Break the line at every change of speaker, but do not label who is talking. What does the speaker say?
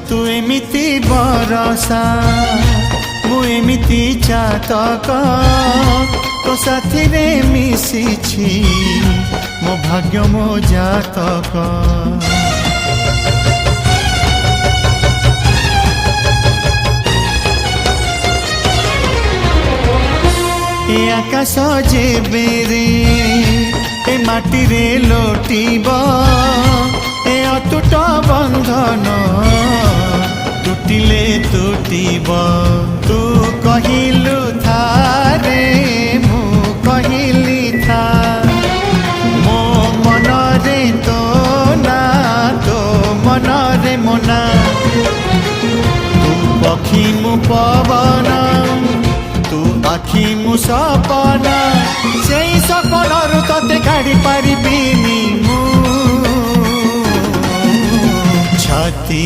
तू एमिति बरसा मु एमिति चातक तो साथी रे मिशिछि मो भाग्य मो जातक। ए आकाश जेबेरे ए माटी रे लोटिब ए अटूट बंधन टूटिले टूटिब। तू कहिलु थारे मु कहिली था मो मन रे तो ना तो मन रे मोना। तू पक्षी मु पवन तू आखि मु सपना से सपनरु तते काढ़ी पारिबिनी मु छाती।